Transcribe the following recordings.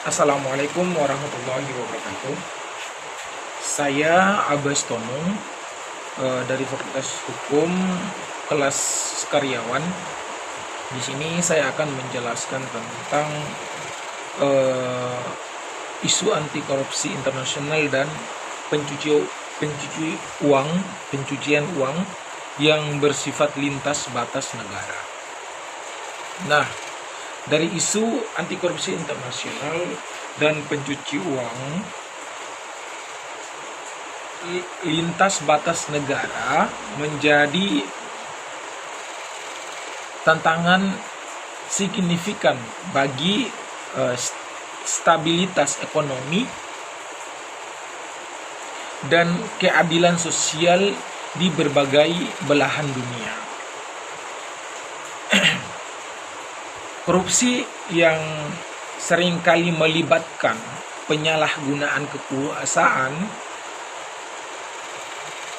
Assalamualaikum warahmatullahi wabarakatuh. Saya Abbas Tonung dari Fakultas Hukum kelas karyawan. Di sini saya akan menjelaskan tentang isu anti korupsi internasional dan pencucian uang yang bersifat lintas batas negara. Nah, dari isu anti korupsi internasional dan pencuci uang lintas batas negara menjadi tantangan signifikan bagi stabilitas ekonomi dan keadilan sosial di berbagai belahan dunia. Korupsi yang seringkali melibatkan penyalahgunaan kekuasaan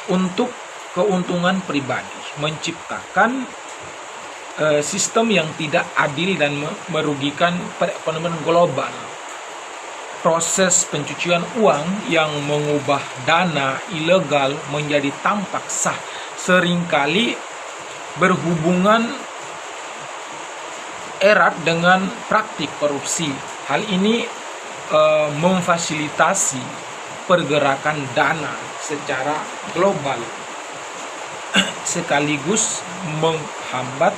untuk keuntungan pribadi menciptakan sistem yang tidak adil dan merugikan perekonomian global. Proses pencucian uang yang mengubah dana ilegal menjadi tampak sah seringkali berhubungan erat dengan praktik korupsi. Hal ini memfasilitasi pergerakan dana secara global sekaligus menghambat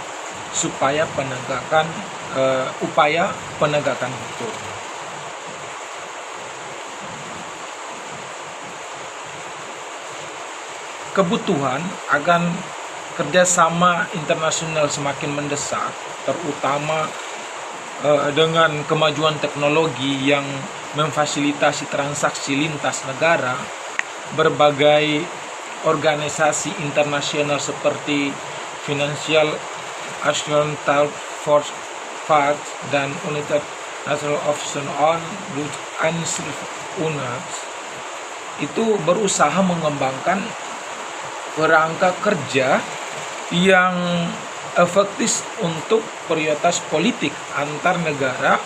upaya penegakan hukum. Kebutuhan akan kerjasama internasional semakin mendesak, terutama dengan kemajuan teknologi yang memfasilitasi transaksi lintas negara. Berbagai organisasi internasional seperti Financial Action Task Force (FATF) dan United Nations Office on Youth and UNAS itu berusaha mengembangkan kerangka kerja yang efektif untuk prioritas politik antar negara,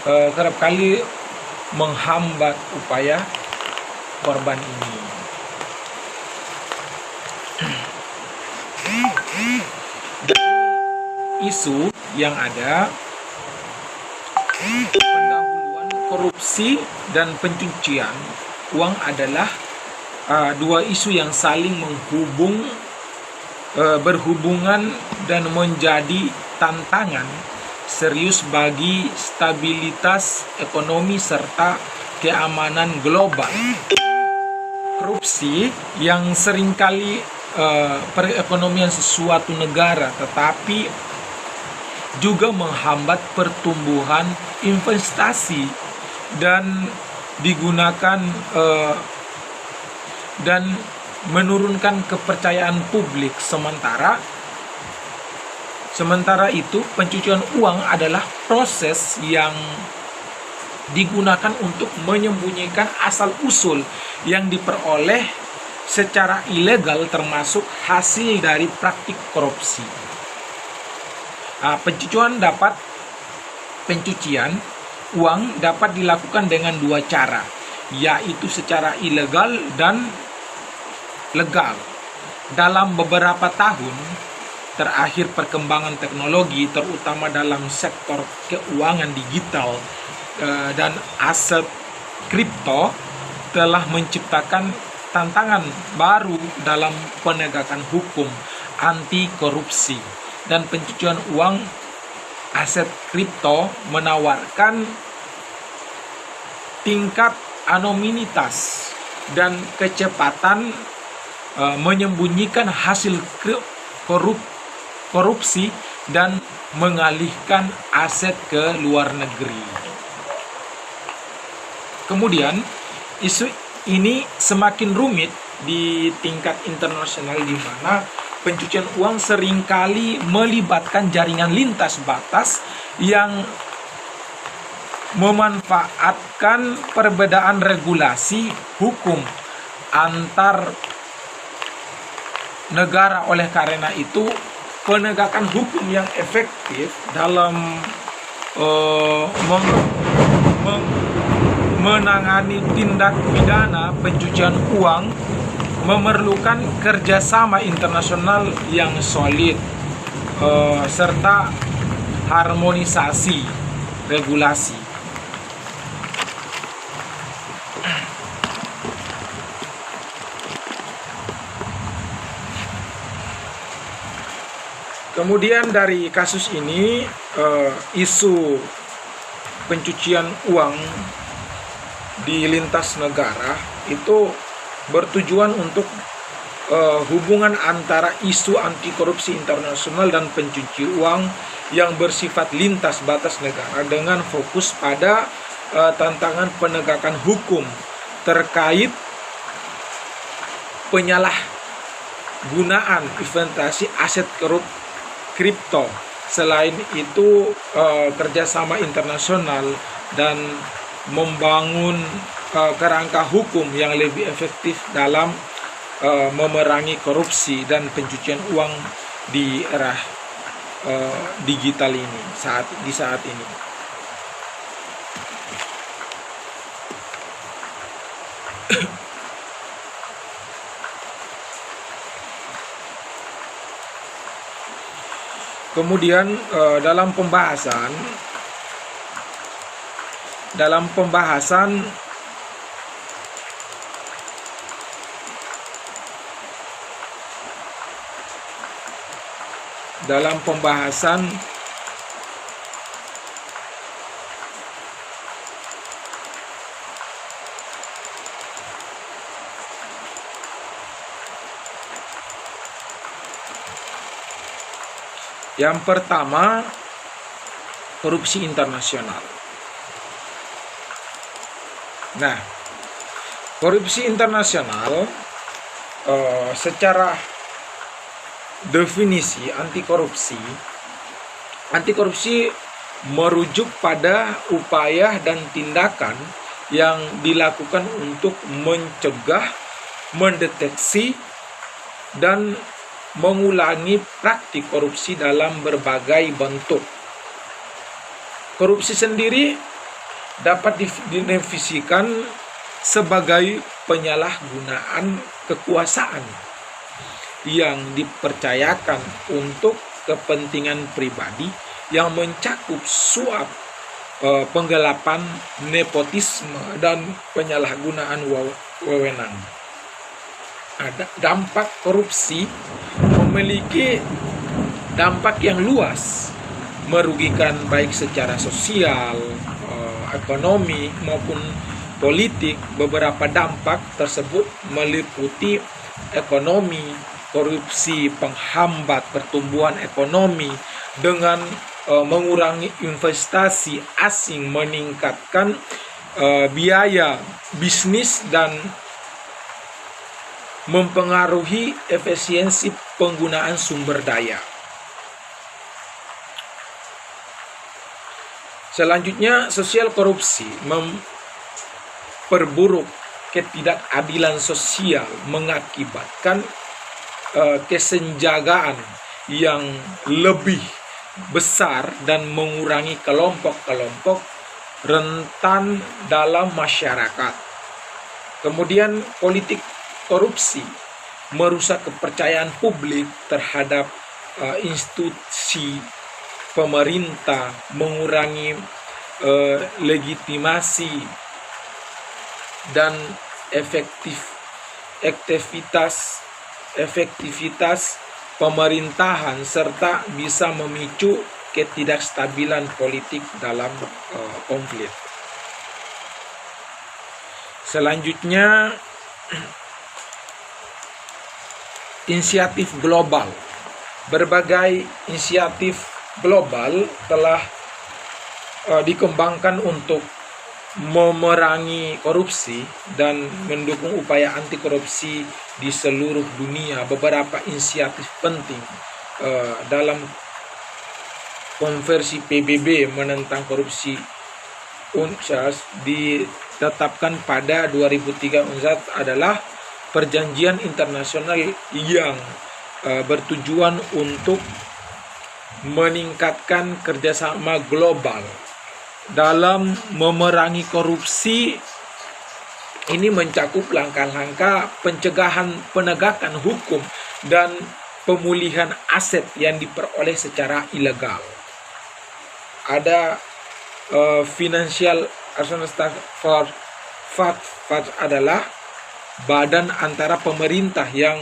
kerap kali menghambat upaya korban ini. Isu yang ada, pendahuluan korupsi dan pencucian uang adalah dua isu yang saling berhubungan dan menjadi tantangan serius bagi stabilitas ekonomi serta keamanan global. Korupsi yang seringkali perekonomian sesuatu negara, tetapi juga menghambat pertumbuhan investasi dan digunakan dan menurunkan kepercayaan publik. Sementara itu, pencucian uang adalah proses yang digunakan untuk menyembunyikan asal-usul yang diperoleh secara ilegal, termasuk hasil dari praktik korupsi. Pencucian uang dapat dilakukan dengan dua cara, yaitu secara ilegal dan legal. Dalam beberapa tahun terakhir, perkembangan teknologi, terutama dalam sektor keuangan digital dan aset kripto, telah menciptakan tantangan baru dalam penegakan hukum anti korupsi. Dan pencucian uang aset kripto menawarkan tingkat anonimitas dan kecepatan menyembunyikan hasil korupsi dan mengalihkan aset ke luar negeri. Kemudian, isu ini semakin rumit di tingkat internasional, di mana pencucian uang seringkali melibatkan jaringan lintas batas yang memanfaatkan perbedaan regulasi hukum antar negara. Oleh karena itu, penegakan hukum yang efektif dalam meng- meng- menangani tindak pidana pencucian uang memerlukan kerjasama internasional yang solid, serta harmonisasi regulasi. Kemudian dari kasus ini, isu pencucian uang di lintas negara itu bertujuan untuk hubungan antara isu anti korupsi internasional dan pencuci uang yang bersifat lintas batas negara dengan fokus pada tantangan penegakan hukum terkait penyalahgunaan investasi aset kripto. Selain itu, kerjasama internasional dan membangun kerangka hukum yang lebih efektif dalam memerangi korupsi dan pencucian uang di era digital ini di saat ini. Kemudian dalam pembahasan yang pertama, korupsi internasional. Nah, korupsi internasional secara definisi anti korupsi merujuk pada upaya dan tindakan yang dilakukan untuk mencegah, mendeteksi, dan mengulangi praktik korupsi dalam berbagai bentuk. Korupsi sendiri dapat didefinisikan sebagai penyalahgunaan kekuasaan yang dipercayakan untuk kepentingan pribadi yang mencakup suap, penggelapan, nepotisme, dan penyalahgunaan wewenang. Dampak korupsi memiliki dampak yang luas, merugikan baik secara sosial, ekonomi maupun politik. Beberapa dampak tersebut meliputi ekonomi. Korupsi penghambat pertumbuhan ekonomi dengan mengurangi investasi asing, meningkatkan biaya bisnis, dan mempengaruhi efisiensi penggunaan sumber daya. Selanjutnya, sosial korupsi memperburuk ketidakadilan sosial, mengakibatkan kesenjangan yang lebih besar dan mengurangi kelompok-kelompok rentan dalam masyarakat. Kemudian, politik korupsi merusak kepercayaan publik terhadap institusi pemerintah, mengurangi legitimasi dan efektivitas pemerintahan, serta bisa memicu ketidakstabilan politik dalam konflik. Selanjutnya, inisiatif global. Berbagai inisiatif global telah dikembangkan untuk memerangi korupsi dan mendukung upaya anti korupsi di seluruh dunia. Beberapa inisiatif penting dalam konversi PBB menentang korupsi UNCAS ditetapkan pada 2003 adalah perjanjian internasional yang bertujuan untuk meningkatkan kerjasama global dalam memerangi korupsi ini mencakup langkah-langkah pencegahan penegakan hukum dan pemulihan aset yang diperoleh secara ilegal. Ada Financial Assistance for FATF adalah badan antara pemerintah yang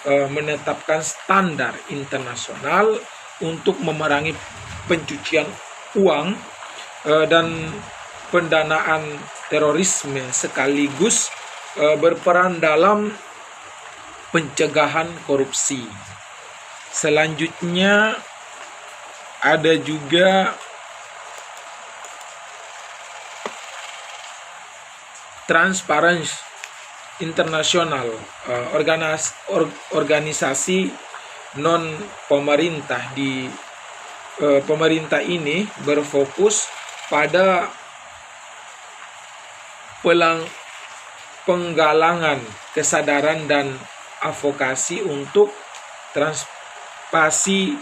menetapkan standar internasional untuk memerangi pencucian uang dan pendanaan terorisme, sekaligus berperan dalam pencegahan korupsi. Selanjutnya ada juga Transparency International, organisasi non pemerintah di pemerintah ini berfokus pada penggalangan kesadaran dan advokasi untuk transparansi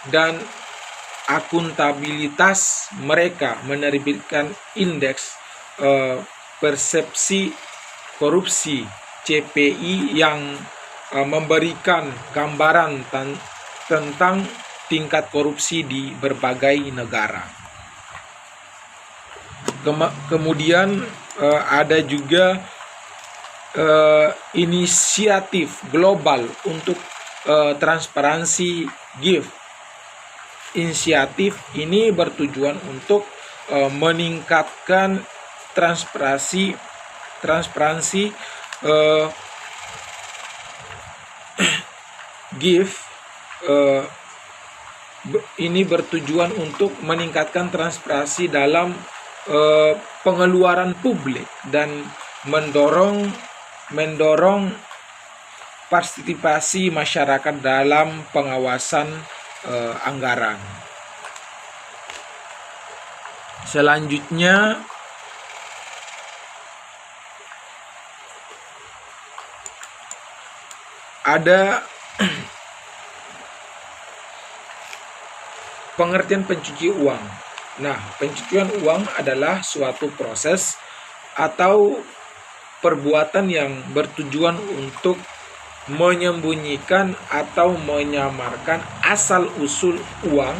dan akuntabilitas. Mereka menerbitkan indeks persepsi korupsi CPI yang memberikan gambaran tentang tingkat korupsi di berbagai negara. Kemudian ada juga inisiatif global untuk transparansi GIF. Inisiatif ini bertujuan untuk meningkatkan transparansi GIF. Ini bertujuan untuk meningkatkan transparansi dalam pengeluaran publik dan mendorong partisipasi masyarakat dalam pengawasan anggaran. Selanjutnya ada pengertian pencuci uang. Nah, pencucian uang adalah suatu proses atau perbuatan yang bertujuan untuk menyembunyikan atau menyamarkan asal-usul uang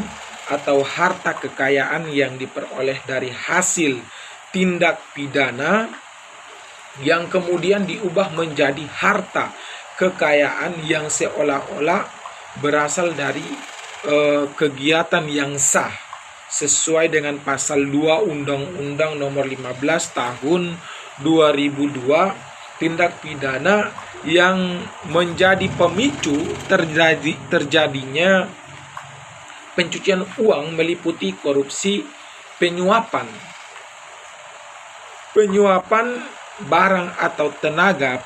atau harta kekayaan yang diperoleh dari hasil tindak pidana yang kemudian diubah menjadi harta kekayaan yang seolah-olah berasal dari kegiatan yang sah sesuai dengan pasal 2 Undang-Undang Nomor 15 Tahun 2002, tindak pidana yang menjadi pemicu terjadinya pencucian uang meliputi korupsi, penyuapan barang atau tenaga,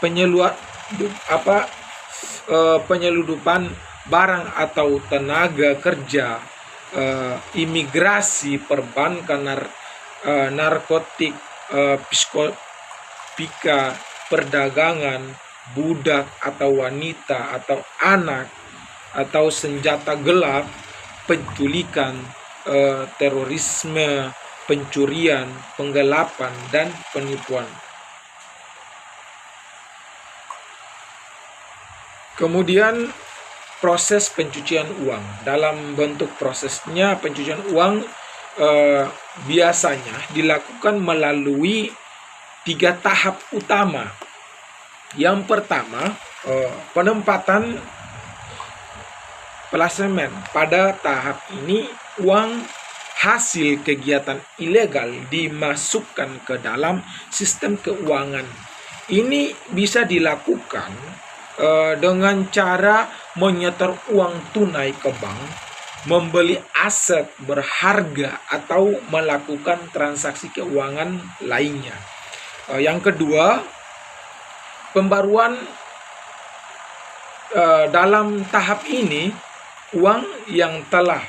penyeludupan barang atau tenaga kerja, imigrasi, perbankan, narkotik, psikotika, perdagangan, budak atau wanita atau anak, atau senjata gelap, penculikan, terorisme, pencurian, penggelapan, dan penipuan. Kemudian proses pencucian uang. Dalam bentuk prosesnya, pencucian uang biasanya dilakukan melalui 3 tahap utama. Yang pertama, penempatan plasmen. Pada tahap ini, uang hasil kegiatan ilegal dimasukkan ke dalam sistem keuangan. Ini bisa dilakukan dengan cara menyetor uang tunai ke bank, membeli aset berharga, atau melakukan transaksi keuangan lainnya. Yang kedua, pembaruan. Dalam tahap ini, uang yang telah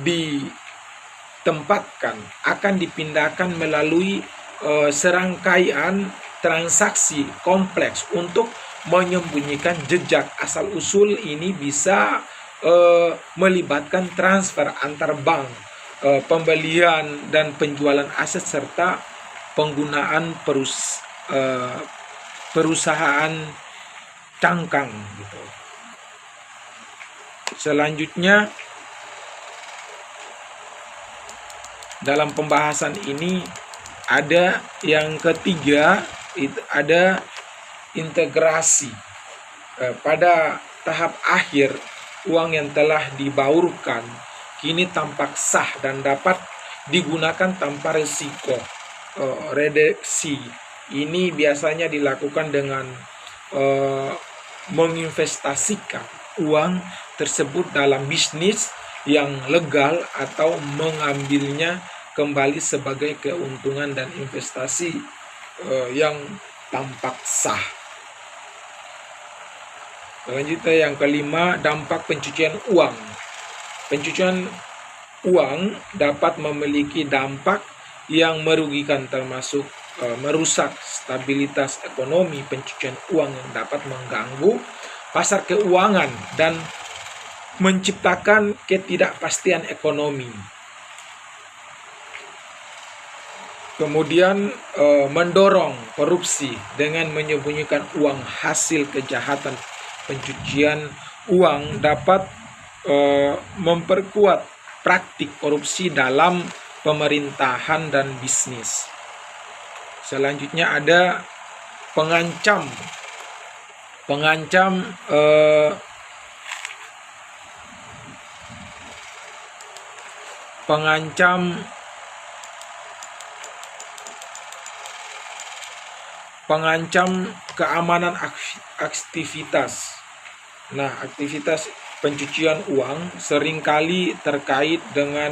ditempatkan akan dipindahkan melalui serangkaian transaksi kompleks untuk menyembunyikan jejak asal-usul. Ini bisa melibatkan transfer antar bank, pembelian dan penjualan aset serta penggunaan perusahaan cangkang gitu. Selanjutnya dalam pembahasan ini ada yang ketiga, itu ada integrasi. Pada tahap akhir, uang yang telah dibaurkan kini tampak sah dan dapat digunakan tanpa risiko reduksi. Ini biasanya dilakukan dengan menginvestasikan uang tersebut dalam bisnis yang legal atau mengambilnya kembali sebagai keuntungan dan investasi yang tampak sah. Selanjutnya yang kelima, dampak pencucian uang. Pencucian uang dapat memiliki dampak yang merugikan, termasuk merusak stabilitas ekonomi. Pencucian uang yang dapat mengganggu pasar keuangan dan menciptakan ketidakpastian ekonomi. Kemudian mendorong korupsi dengan menyembunyikan uang. Hasil kejahatan pencucian uang dapat memperkuat praktik korupsi dalam pemerintahan dan bisnis. Selanjutnya ada pengancam keamanan aktivitas. Nah, aktivitas pencucian uang seringkali terkait dengan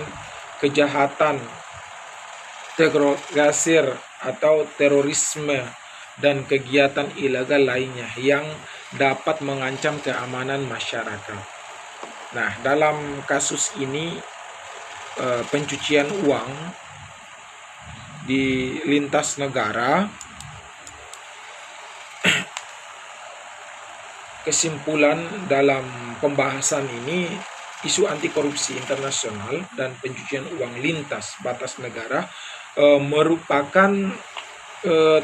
kejahatan terorganisir atau terorisme dan kegiatan ilegal lainnya yang dapat mengancam keamanan masyarakat. Nah, dalam kasus ini pencucian uang di lintas negara, kesimpulan dalam pembahasan ini, isu anti korupsi internasional dan pencucian uang lintas batas negara merupakan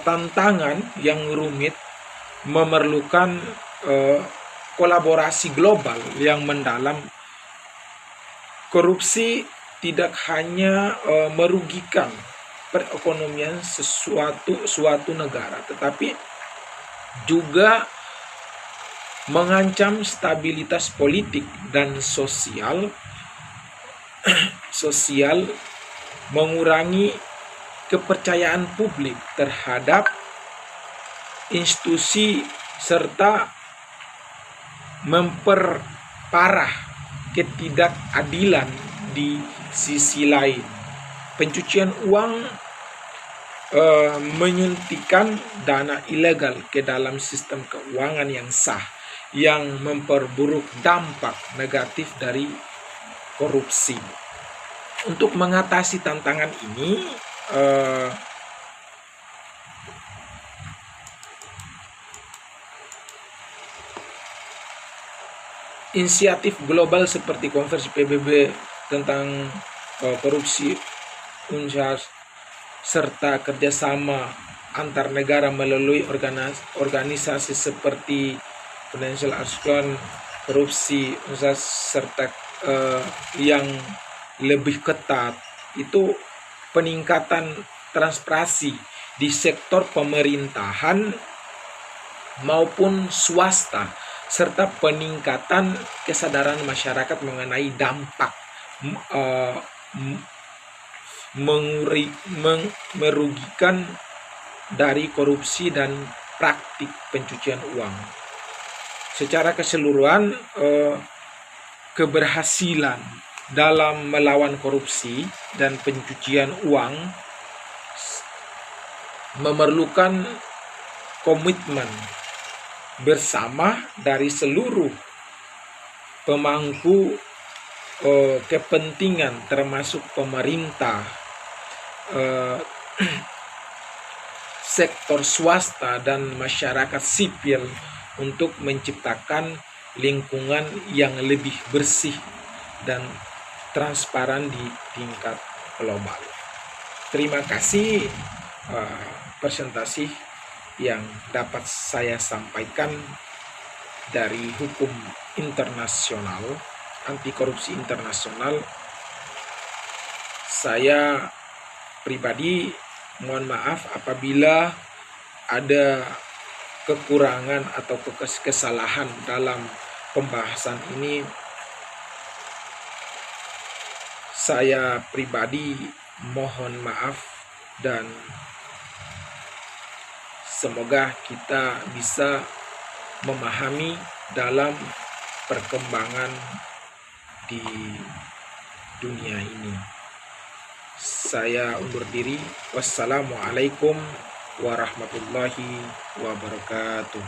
tantangan yang rumit, memerlukan kolaborasi global yang mendalam. Korupsi tidak hanya merugikan perekonomian suatu negara, tetapi juga mengancam stabilitas politik dan sosial, mengurangi kepercayaan publik terhadap institusi serta memperparah ketidakadilan di sisi lain. Pencucian uang menyuntikkan dana ilegal ke dalam sistem keuangan yang sah, yang memperburuk dampak negatif dari korupsi. Untuk mengatasi tantangan ini, inisiatif global seperti konferensi PBB tentang korupsi UNCAS serta kerjasama antar negara melalui organisasi seperti Financial Action Korupsi UNCAS serta yang lebih ketat, itu peningkatan transparansi di sektor pemerintahan maupun swasta serta peningkatan kesadaran masyarakat mengenai dampak merugikan dari korupsi dan praktik pencucian uang. Secara keseluruhan, keberhasilan dalam melawan korupsi dan pencucian uang memerlukan komitmen bersama dari seluruh pemangku kepentingan, termasuk pemerintah, sektor swasta dan masyarakat sipil, untuk menciptakan lingkungan yang lebih bersih dan transparan di tingkat global. Terima kasih presentasi yang dapat saya sampaikan dari hukum internasional, anti korupsi internasional. Saya pribadi mohon maaf apabila ada kekurangan atau kesalahan dalam pembahasan ini. Saya pribadi mohon maaf dan semoga kita bisa memahami dalam perkembangan di dunia ini. Saya undur diri. Wassalamualaikum warahmatullahi wabarakatuh.